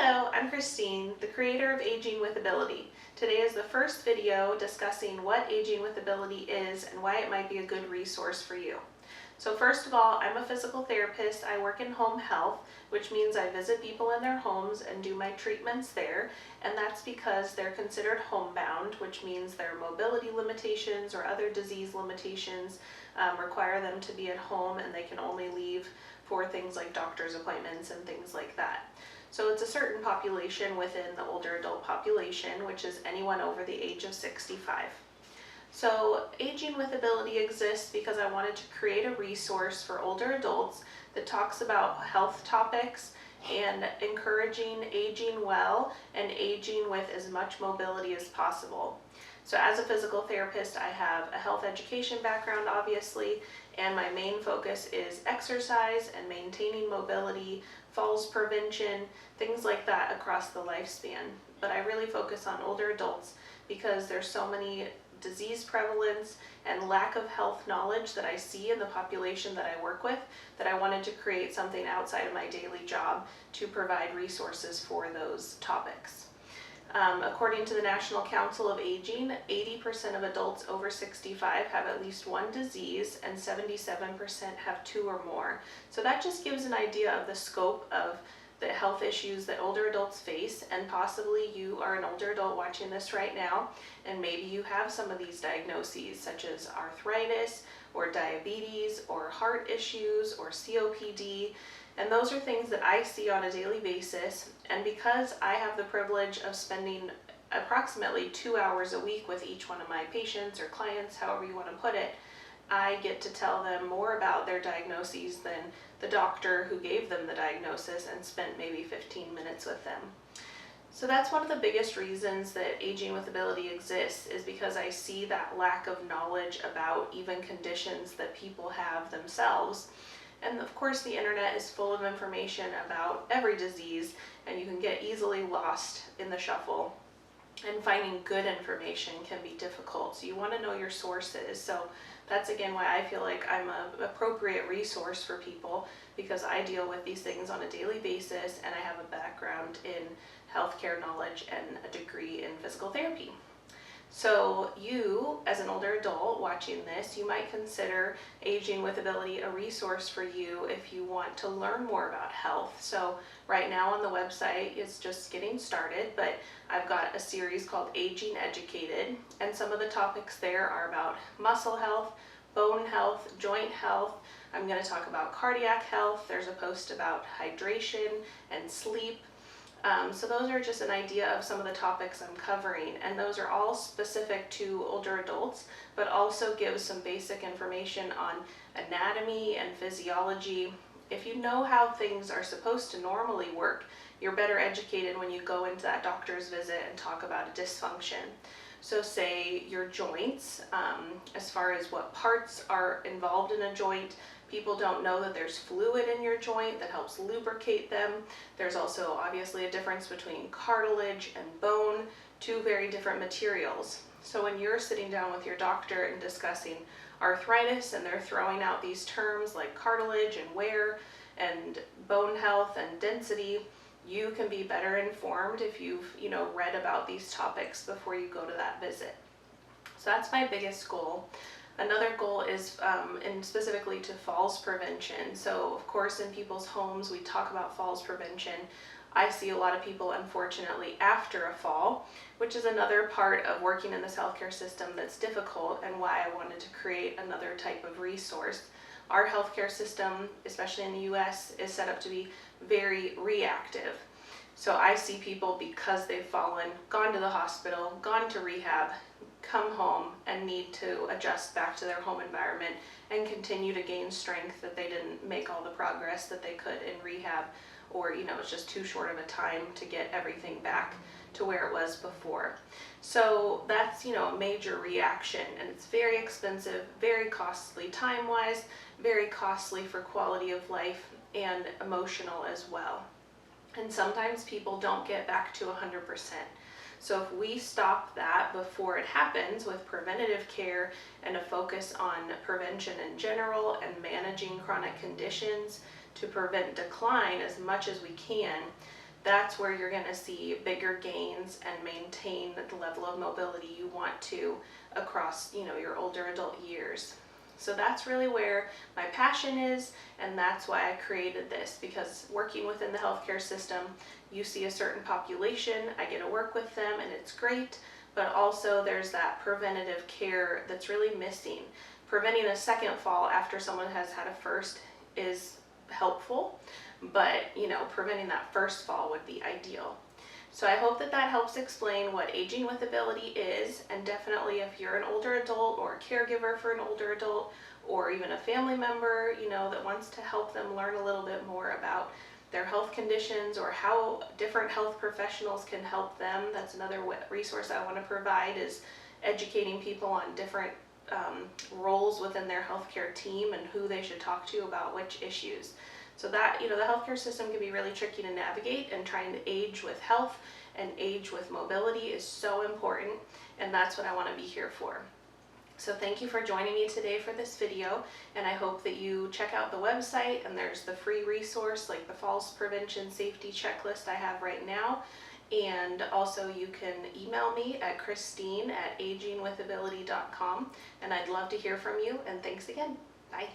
Hello, I'm Christine, the creator of Aging with Ability. Today is the first video discussing what Aging with Ability is and why it might be a good resource for you. So first of all, I'm a physical therapist. I work in home health, which means I visit people in their homes and do my treatments there, and that's because they're considered homebound, which means their mobility limitations or other disease limitations require them to be at home, and they can only leave for things like doctor's appointments and things like that. So it's a certain population within the older adult population, which is anyone over the age of 65. So Aging with Ability exists because I wanted to create a resource for older adults that talks about health topics and encouraging aging well and aging with as much mobility as possible. So as a physical therapist, I have a health education background, obviously, and my main focus is exercise and maintaining mobility, falls prevention, things like that across the lifespan. But I really focus on older adults because there's so many disease prevalence and lack of health knowledge that I see in the population that I work with, that I wanted to create something outside of my daily job to provide resources for those topics. According to the National Council of Aging, 80% of adults over 65 have at least one disease and 77% have two or more. So that just gives an idea of the scope of the health issues that older adults face, and possibly you are an older adult watching this right now and maybe you have some of these diagnoses such as arthritis or diabetes or heart issues or COPD. And those are things that I see on a daily basis, and because I have the privilege of spending approximately 2 hours a week with each one of my patients or clients, however you want to put it, I get to tell them more about their diagnoses than the doctor who gave them the diagnosis and spent maybe 15 minutes with them. So that's one of the biggest reasons that Aging with Ability exists, is because I see that lack of knowledge about even conditions that people have themselves. And of course the internet is full of information about every disease, and you can get easily lost in the shuffle, and finding good information can be difficult. So you want to know your sources. So that's again why I feel like I'm an appropriate resource for people, because I deal with these things on a daily basis and I have a background in healthcare knowledge and a degree in physical therapy. So you, as an older adult watching this, you might consider Aging with Ability a resource for you if you want to learn more about health. So right now on the website, it's just getting started, but I've got a series called Aging Educated, and some of the topics there are about muscle health, bone health, joint health. I'm going to talk about cardiac health. There's a post about hydration and sleep. So those are just an idea of some of the topics I'm covering, and those are all specific to older adults, but also give some basic information on anatomy and physiology. If you know how things are supposed to normally work, you're better educated when you go into that doctor's visit and talk about a dysfunction. So say your joints, as far as what parts are involved in a joint. People don't know that there's fluid in your joint that helps lubricate them. There's also obviously a difference between cartilage and bone, two very different materials. So when you're sitting down with your doctor and discussing arthritis and they're throwing out these terms like cartilage and wear and bone health and density, you can be better informed if you've read about these topics before you go to that visit. So that's my biggest goal. Another goal is specifically to falls prevention. So of course in people's homes we talk about falls prevention. I see a lot of people, unfortunately, after a fall, which is another part of working in this healthcare system that's difficult, and why I wanted to create another type of resource. Our healthcare system, especially in the US, is set up to be very reactive. So I see people, because they've fallen, gone to the hospital, gone to rehab, come home and need to adjust back to their home environment and continue to gain strength that they didn't make all the progress that they could in rehab, or it's just too short of a time to get everything back to where it was before. So that's a major reaction, and it's very expensive, very costly time-wise, very costly for quality of life and emotional as well. And sometimes people don't get back to 100%. So if we stop that before it happens with preventative care and a focus on prevention in general and managing chronic conditions to prevent decline as much as we can, that's where you're going to see bigger gains and maintain the level of mobility you want to across, your older adult years. So that's really where my passion is, and that's why I created this, because working within the healthcare system, you see a certain population, I get to work with them, and it's great, but also there's that preventative care that's really missing. Preventing a second fall after someone has had a first is helpful, but preventing that first fall would be ideal. So I hope that helps explain what aging with ability is, and definitely if you're an older adult or a caregiver for an older adult, or even a family member, that wants to help them learn a little bit more about their health conditions or how different health professionals can help them. That's another resource I want to provide, is educating people on different roles within their healthcare team and who they should talk to about which issues. So that, the healthcare system can be really tricky to navigate, and trying to age with health and age with mobility is so important, and that's what I want to be here for. So thank you for joining me today for this video, and I hope that you check out the website, and there's the free resource like the falls prevention safety checklist I have right now. And also you can email me at Christine@agingwithability.com, and I'd love to hear from you, and thanks again. Bye.